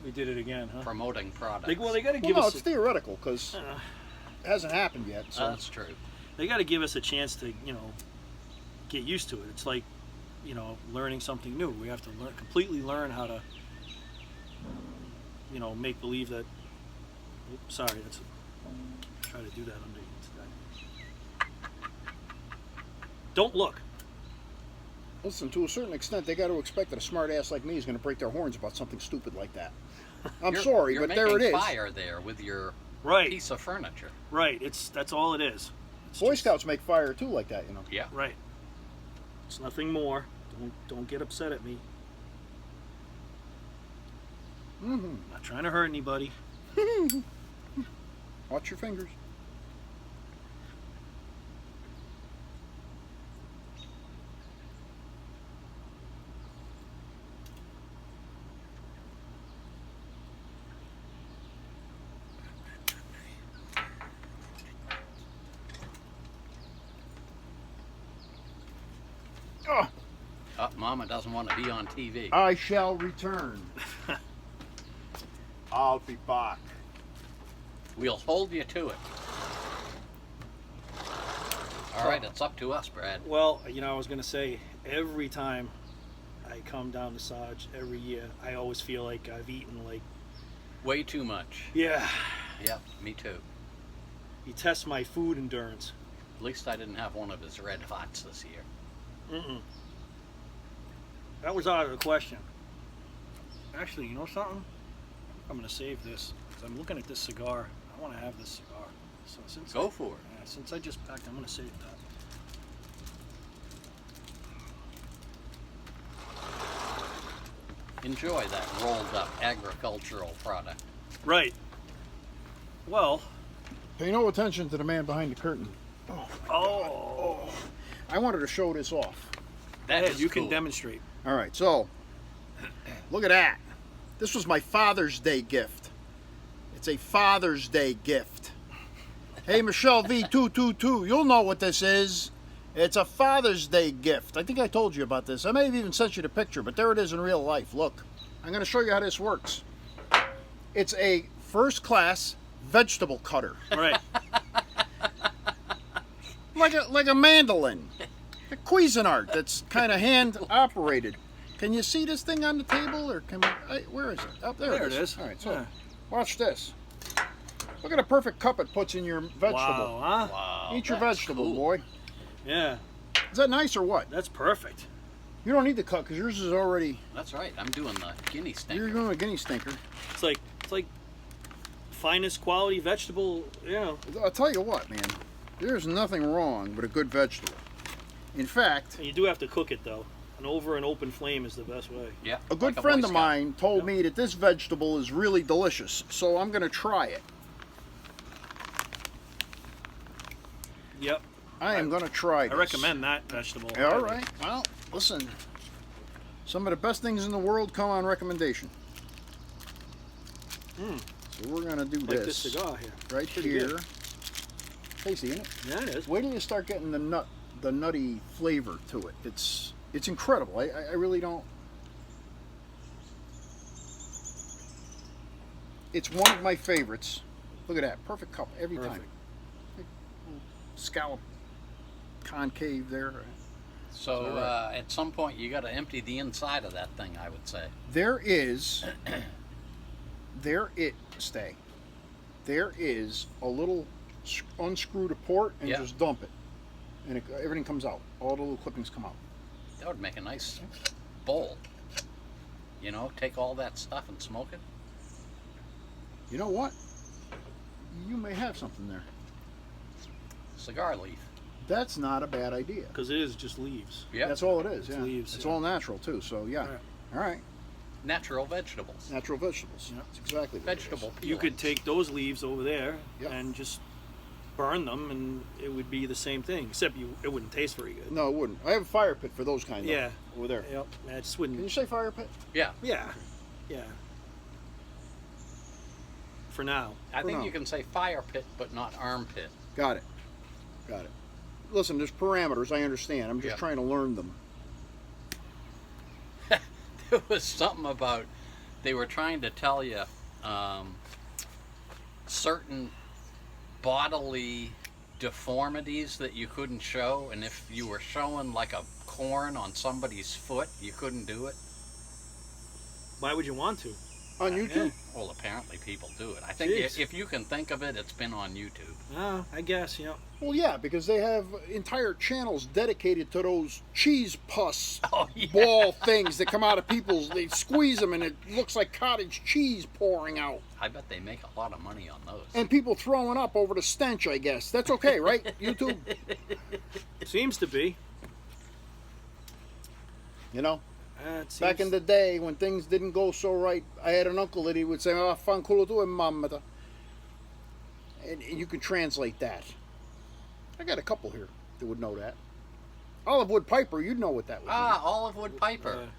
B: We did it again, huh?
C: products.
B: They got to
A: well,
B: give
A: no,
B: us.
A: it's theoretical because it hasn't happened yet. So
C: That's true.
B: They got to give us a chance to, get used to it. It's like, learning something new. We have to completely learn how to, make believe that. Oops, sorry, try to do that under you today. Don't look.
A: Listen, to a certain extent, they got to expect that a smart ass like me is going to break their horns about something stupid like that. I'm sorry,
C: you're
A: but there it is.
C: making fire there with your
B: Right.
C: piece of furniture.
B: Right. That's all it is. It's
A: Boy
B: just-
A: Scouts make fire too, like that, you know.
C: Yeah.
B: Right. It's nothing more. Don't get upset at me.
A: Mm-hmm.
B: Not trying to hurt anybody.
A: Watch your fingers. Oh,
C: Mama doesn't want to be on TV.
A: I shall return. I'll be back.
C: We'll hold you to it. All right, it's up to us, Brad.
B: Well, I was going to say, every time I come down to Sarge every year, I always feel like I've eaten like,
C: Way too much.
B: yeah,
C: Yep, me too.
B: he tests my food endurance.
C: At least I didn't have one of his red hots this year.
B: Mm-mm. That was out of the question. Actually, you know something? I'm going to save this, because I'm looking at this cigar. I want to have this cigar. So since
C: Go for it.
B: since I just packed, I'm going to save that.
C: Enjoy that rolled up agricultural product.
B: Right. Well,
A: Pay no attention to the man behind the curtain.
B: oh,
A: I wanted to show this off.
C: That
B: Ed,
C: is
B: you
C: cool.
B: can demonstrate.
A: All right, so look at that. This was my Father's Day gift. It's a Father's Day gift. Hey, Michelle V222, you'll know what this is. It's a Father's Day gift. I think I told you about this. I may have even sent you the picture, but there it is in real life. Look, I'm going to show you how this works. It's a first-class vegetable cutter,
B: Right.
A: like a mandolin, a Cuisinart that's kind of hand operated. Can you see this thing on the table, or can we? Where is it? Up there.
B: There it is.
A: All right, so
B: Yeah.
A: watch this. Look at the perfect cup it puts in your vegetable.
B: Wow, huh?
C: Wow.
A: Eat your
C: that's
A: vegetable,
C: cool.
A: boy.
B: Yeah,
A: Is that nice or what?
B: that's perfect.
A: You don't need the cut because yours is already.
C: That's right. I'm doing the guinea
A: You're
C: stinker.
A: doing a guinea stinker.
B: It's like finest quality vegetable.
A: I'll tell you what, man. There's nothing wrong with a good vegetable. In fact,
B: And you do have to cook it though. And over an open flame is the best way.
C: Yeah.
A: a good
C: like
A: friend
C: Boy
A: of
C: Scout.
A: mine told
B: Yep.
A: me that this vegetable is really delicious, so I'm going to try it.
B: Yep.
A: I am going to try
B: I
A: this.
B: recommend that vegetable.
A: Yeah, all right. Well, listen. Some of the best things in the world come on recommendation.
B: Mm.
A: So we're going to do
B: Like
A: this
B: this cigar here.
A: right
B: Pretty
A: here.
B: good.
A: Tasty, isn't it?
B: Yeah, it is.
A: Wait till you start getting the nutty flavor to it. It's incredible. I really don't. It's one of my favorites. Look at that, perfect cup every time.
B: Perfect.
A: Scallop concave there.
C: So
A: All right.
C: at some point you got to empty the inside of that thing, I would say.
A: There is a little unscrew the port and
C: Yeah.
A: just dump it, and everything comes out. All the little clippings come out.
C: That would make a nice bowl. You know, take all that stuff and smoke it.
A: You know what? You may have something there.
C: Cigar leaf.
A: That's not a bad idea.
B: Because it is just leaves.
C: Yeah.
A: That's all it is.
B: It's
A: Yeah.
B: leaves,
A: It's
B: yeah.
A: all natural too. So yeah.
B: Right.
A: All right.
C: Natural vegetables.
A: Natural vegetables.
B: Yeah.
A: That's exactly what it is.
C: Vegetable peelings.
B: You could take those leaves over there
A: Yep.
B: and just burn them, and it would be the same thing. Except it wouldn't taste very good.
A: No, it wouldn't. I have a fire pit for those kind.
B: Yeah.
A: Over there.
B: Yep. I just
A: Can you
B: wouldn't.
A: say fire pit?
C: Yeah.
B: Yeah. Yeah. For now.
C: I think
A: no.
C: you can say fire pit, but not armpit.
A: Got it. Got it. Listen, there's parameters. I understand. I'm just
C: Yeah.
A: trying to learn them.
C: There was something about they were trying to tell you certain bodily deformities that you couldn't show, and if you were showing like a corn on somebody's foot, you couldn't do it.
B: Why would you want to?
A: On YouTube?
C: Well, apparently people do it. I think
B: Jeez.
C: if you can think of it, it's been on YouTube.
B: Oh, I guess,
A: Well, yeah, because they have entire channels dedicated to those cheese pus
C: Oh, yeah.
A: ball things that come out of people's. They squeeze them and it looks like cottage cheese pouring out.
C: I bet they make a lot of money on those.
A: And people throwing up over the stench, I guess. That's okay, right? YouTube?
B: Seems to be.
A: You know?
B: It seems...
A: Back in the day when things didn't go so right, I had an uncle that he would say, "Ah, fanculo tu e mamma." And you can translate that. I got a couple here that would know that. Olive Wood Piper, you'd know what that would
C: Ah, Olive Wood Piper.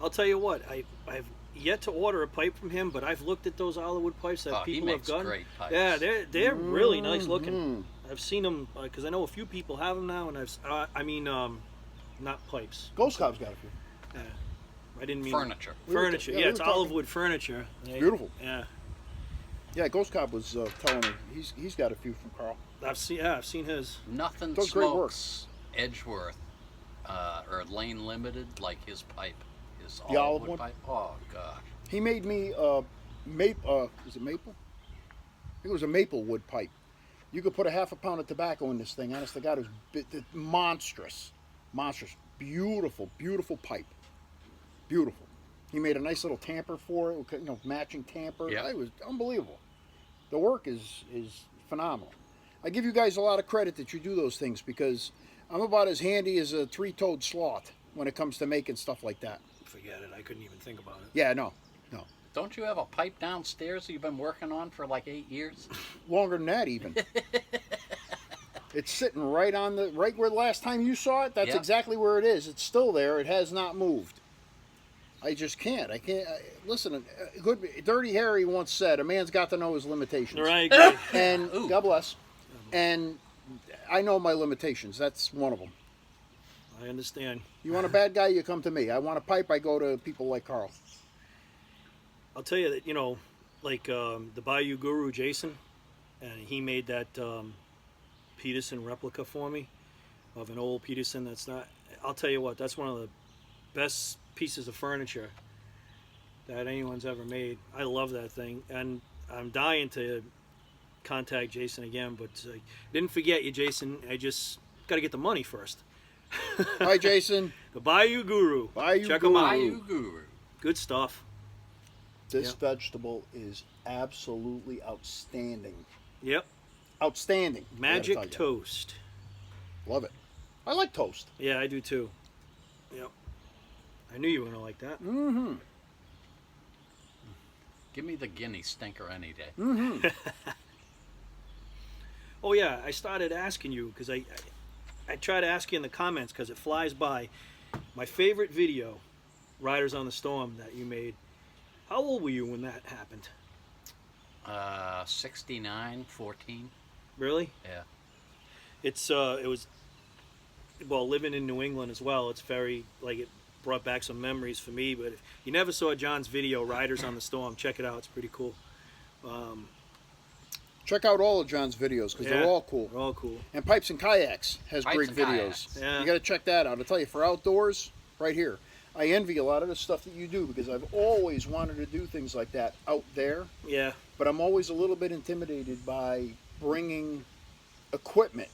B: I'll tell you what, I've yet to order a pipe from him, but I've looked at those olive wood pipes that
C: He
B: people have
C: makes
B: gotten.
C: great pipes.
B: Yeah, they're really nice looking.
A: Mm-hmm.
B: I've seen them because I know a few people have them now, and not pipes.
A: Ghost Cob's got a few.
B: I didn't mean
C: Furniture.
B: Furniture.
A: Yeah,
B: Yeah,
A: we
B: it's
A: were
B: olive
A: talking-
B: wood furniture.
A: Beautiful.
B: Yeah,
A: Yeah, Ghost Cob was telling me he's got a few from Carl.
B: I've seen his.
C: Nothing
A: Does great work.
C: smokes Edgeworth or Lane Limited like his pipe. His
A: The olive
C: wood
A: wood?
C: pipe. Oh gosh.
A: He made me maple. Is it maple? I think it was a maple wood pipe. You could put a half a pound of tobacco in this thing. Honest to God, it was monstrous, monstrous, beautiful, beautiful pipe, beautiful. He made a nice little tamper for it, matching tamper.
C: Yeah.
A: It was unbelievable. The work is phenomenal. I give you guys a lot of credit that you do those things because I'm about as handy as a three-toed sloth when it comes to making stuff like that.
B: Forget it. I couldn't even think about it.
A: Yeah, no.
C: Don't you have a pipe downstairs you've been working on for like 8 years?
A: Longer than that, even. It's sitting right where the last time you saw it. That's
C: Yeah.
A: exactly where it is. It's still there. It has not moved. I just can't. I can't. Listen, Dirty Harry once said, "A man's got to know his limitations."
B: Right. Agree.
A: And
C: Ooh.
A: God bless. And I know my limitations. That's one of them.
B: I understand.
A: You want a bad guy, you come to me. I want a pipe, I go to people like Carl.
B: I'll tell you that like the Bayou Guru Jason, and he made that Peterson replica for me of an old Peterson. That's not. I'll tell you what. That's one of the best pieces of furniture that anyone's ever made. I love that thing, and I'm dying to contact Jason again. But didn't forget you, Jason. I just got to get the money first.
A: Hi, Jason.
B: The Bayou Guru.
A: Bayou
B: Check
A: Guru.
B: them out.
C: Bayou Guru.
B: Good stuff.
A: This vegetable is absolutely outstanding.
B: Yep.
A: Outstanding. I gotta
B: Magic
A: tell you.
B: toast.
A: Love it. I like toast.
B: Yeah, I do too. Yep. I knew you were gonna like that.
A: Mm-hmm.
C: Give me the guinea stinker any day.
A: Mm-hmm.
B: Oh yeah, I started asking you because I try to ask you in the comments because it flies by. My favorite video, Riders on the Storm, that you made. How old were you when that happened?
C: 69, 14.
B: Really?
C: Yeah.
B: It was. Well, living in New England as well, it's very it brought back some memories for me. But if you never saw John's video, Riders on the Storm, check it out. It's pretty cool.
A: Check out all of John's videos because they're all cool.
B: They're all cool.
A: And Pipes and Kayaks has
C: Pipes
A: great
C: and
A: videos.
C: Kayaks.
B: Yeah.
A: You got to check that out. I tell you, for outdoors, right here. I envy a lot of the stuff that you do because I've always wanted to do things like that out there.
B: Yeah.
A: But I'm always a little bit intimidated by bringing equipment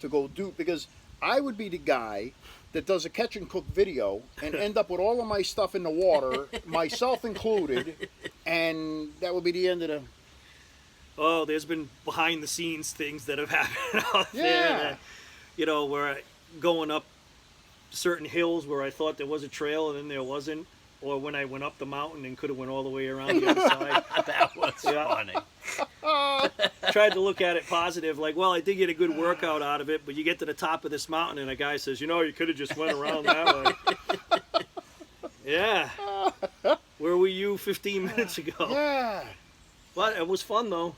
A: to go do, because I would be the guy that does a catch and cook video and end up with all of my stuff in the water, myself included, and that would be the end of the...
B: Oh, there's been behind the scenes things that have happened out
A: Yeah.
B: there. That, where going up certain hills where I thought there was a trail and then there wasn't, or when I went up the mountain and could have went all the way around the other side.
C: That was funny.
B: Tried to look at it positive, like, well, I did get a good workout out of it, but you get to the top of this mountain and a guy says, you could have just went around that way. Yeah. Where were you 15 minutes ago?
A: Yeah.
B: But it was fun though.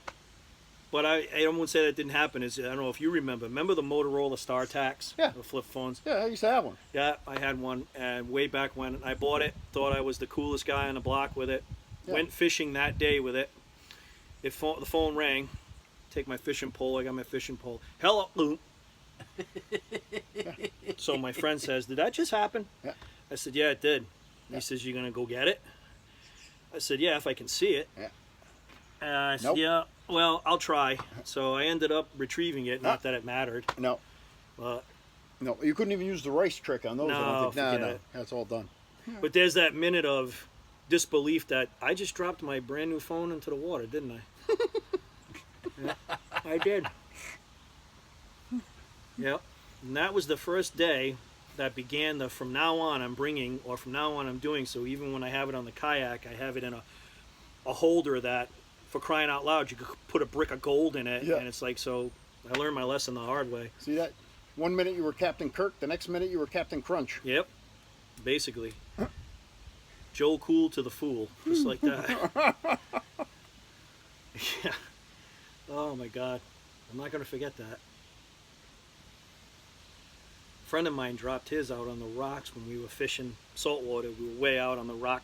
B: But I won't say that didn't happen. I don't know if you remember. Remember the Motorola StarTax?
A: Yeah.
B: The flip phones?
A: Yeah, I used to have one.
B: Yeah, I had one. And way back when I bought it, thought I was the coolest guy on the block with it.
A: Yeah.
B: Went fishing that day with it. The phone rang. Take my fishing pole. I got my fishing pole. Hello. So my friend says, did that just happen?
A: Yeah.
B: I said, yeah, it did.
A: Yeah.
B: He says, you going to go get it? I said, yeah, if I can see it.
A: Yeah.
B: I said,
A: Nope.
B: yeah, well, I'll try. So I ended up retrieving it. Not that it mattered.
A: No.
B: But,
A: No, you couldn't even use the race trick on those. I
B: No,
A: don't think.
B: forget
A: No,
B: it.
A: that's all done.
B: but there's that minute of disbelief that I just dropped my brand new phone into the water, didn't I? Yeah, I did. Yep. And that was the first day that began the from now on I'm bringing, or from now on I'm doing. So even when I have it on the kayak, I have it in a holder that, for crying out loud, you could put a brick of gold in it.
A: Yeah.
B: And it's like, so I learned my lesson the hard way.
A: See that? 1 minute you were Captain Kirk, the next minute you were Captain Crunch.
B: Yep. Basically. Joe Cool to the fool. Just like that. Yeah. Oh my God. I'm not going to forget that. A friend of mine dropped his out on the rocks when we were fishing saltwater. We were way out on the rock,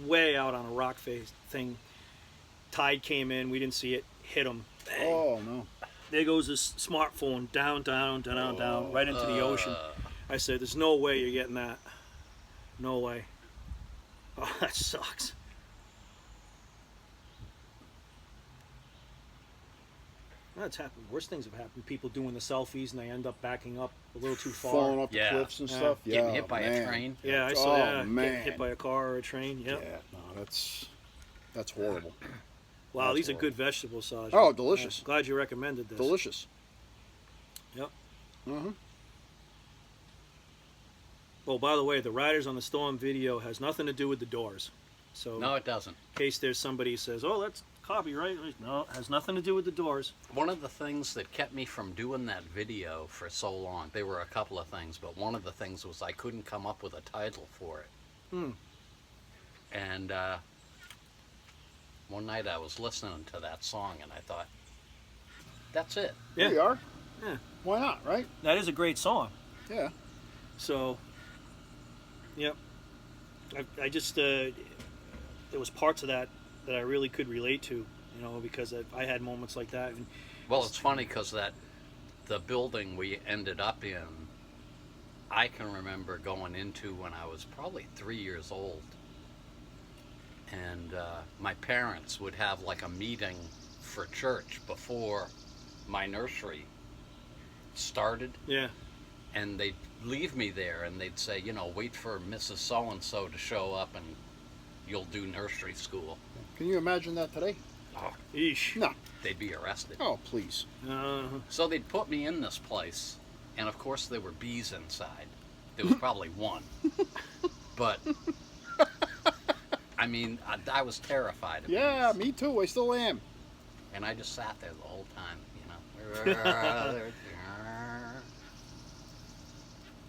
B: way out on a rock face thing. Tide came in. We didn't see it. Hit him. Bang.
A: Oh no!
B: There goes his smartphone down, right into the ocean. I said, there's no way you're getting that. No way. Oh, that sucks. That's happened. Worse things have happened. People doing the selfies and they end up backing up a little too far.
A: Falling off the
C: Yeah.
A: cliffs and
B: Yeah.
A: stuff. Yeah,
C: Getting hit by
A: man.
C: a train.
B: Yeah, I saw that.
A: man.
B: Getting hit by a car or a train. Yep.
A: Yeah, no, that's horrible.
B: Wow,
A: That's
B: these are
A: horrible.
B: good vegetables, Sarge.
A: Oh, delicious.
B: Yeah, glad you recommended this.
A: Delicious.
B: Yep.
A: Mm-hmm.
B: Oh, by the way, the Riders on the Storm video has nothing to do with the doors. So
C: No, it doesn't.
B: in case there's somebody who says, oh, that's copyright. No, it has nothing to do with the doors.
C: One of the things that kept me from doing that video for so long, there were a couple of things, but one of the things was I couldn't come up with a title for it. And one night I was listening to that song and I thought, that's it.
B: Yeah.
A: Here we are.
B: Yeah.
A: Why not, right?
B: That is a great song.
A: Yeah.
B: So, yep. I just, there was parts of that I really could relate to, you know, because I had moments like that. And
C: Well, it's funny because the building we ended up in, I can remember going into when I was probably 3 years old. And my parents would have like a meeting for church before my nursery started.
B: yeah.
C: And they'd leave me there and they'd say, you know, wait for Mrs. So-and-so to show up and you'll do nursery school.
A: Can you imagine that today?
C: Oh,
B: Eesh.
A: No.
C: they'd be arrested.
A: Oh, please.
C: So they'd put me in this place, and of course there were bees inside. There was probably one. But, I mean, I was terrified of
A: Yeah,
C: bees.
A: me too. I still am.
C: And I just sat there the whole time, you know.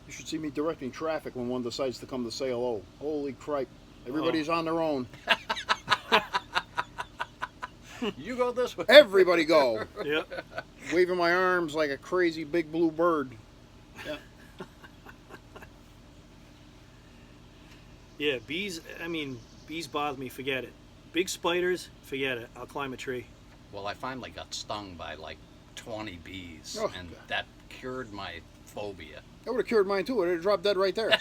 A: You should see me directing traffic when one decides to come to say hello. Holy cripe. Everybody's on their own.
C: You go this way.
A: Everybody go.
B: Yep.
A: Waving my arms like a crazy big blue bird. Yeah.
B: Yeah, bees, I mean, bees bother me, forget it. Big spiders, forget it. I'll climb a tree.
C: Well, I finally got stung by like 20 bees,
A: Oh,
C: and
A: God.
C: that cured my phobia.
A: That would have cured mine too. It would have dropped dead right there. That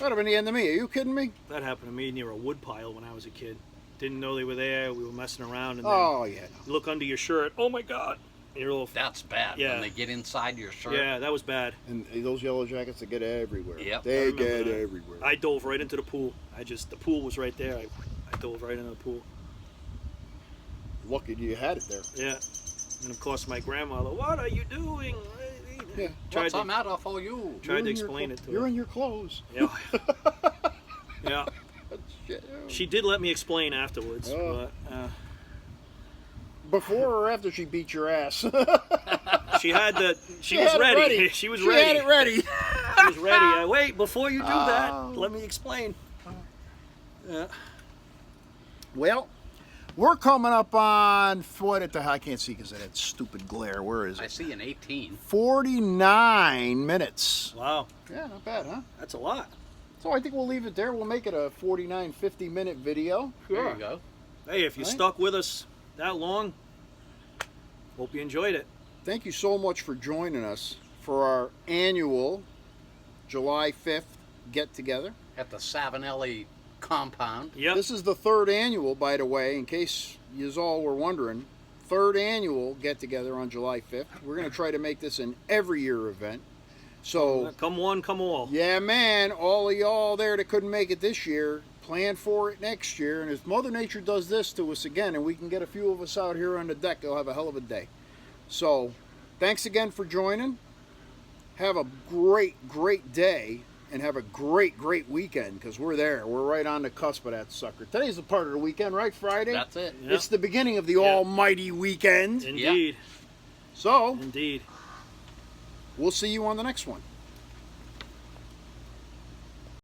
A: would have been the end of me. Are you kidding me?
B: That happened to me near a wood pile when I was a kid. Didn't know they were there. We were messing around, and then
A: Oh, yeah. No.
B: you look under your shirt. Oh my God! And you're all,
C: That's bad.
B: Yeah.
C: When they get inside your shirt.
B: yeah, that was bad.
A: And those yellow jackets, they get everywhere.
C: Yep.
B: I
A: They
B: remember
A: get
B: that.
A: everywhere.
B: I dove right into the pool. The pool was right there. I dove right into the pool.
A: Lucky you had it there.
B: Yeah. And of course, my grandmother, what are you doing?
A: Yeah.
B: Tried
C: What's the
B: to,
C: matter for you?
B: tried to
A: in your
B: explain
A: clo-
B: it to
A: You're
B: her.
A: in your clothes.
B: Yeah. Yeah.
A: Shit.
B: She did let me explain afterwards.
A: Oh.
B: But,
A: Before or after she beat your ass?
B: she had the. She
A: had
B: was
A: it
B: ready. She was ready.
A: had it ready.
B: She was ready. Wait, before you do
A: Oh.
B: that, let me explain. Yeah.
A: Well, we're coming up on I can't see because of that stupid glare. Where is
C: I
A: it?
C: see an 18.
A: 49 minutes.
B: Wow.
A: Yeah, not bad, huh?
B: That's a lot.
A: So I think we'll leave it there. We'll make it a 49, 50-minute video.
C: There you go.
B: Hey, if you
A: Right.
B: stuck with us that long, hope you enjoyed it.
A: Thank you so much for joining us for our annual July 5th get-together.
C: At the Savinelli compound.
B: Yep.
A: This is the third annual, by the way, in case you all were wondering. Third annual get-together on July 5th. We're going to try to make this an every-year event. So,
B: Come one, come all.
A: yeah, man, all of y'all there that couldn't make it this year, plan for it next year. And if Mother Nature does this to us again and we can get a few of us out here on the deck, they'll have a hell of a day. So, thanks again for joining. Have a great, great day. And have a great, great weekend, because we're there. We're right on the cusp of that sucker. Today's the part of the weekend, right? Friday?
C: That's it.
B: Yep.
A: It's the beginning of the
B: Yep.
A: almighty weekend.
B: Indeed.
A: So,
B: Indeed.
A: we'll see you on the next one.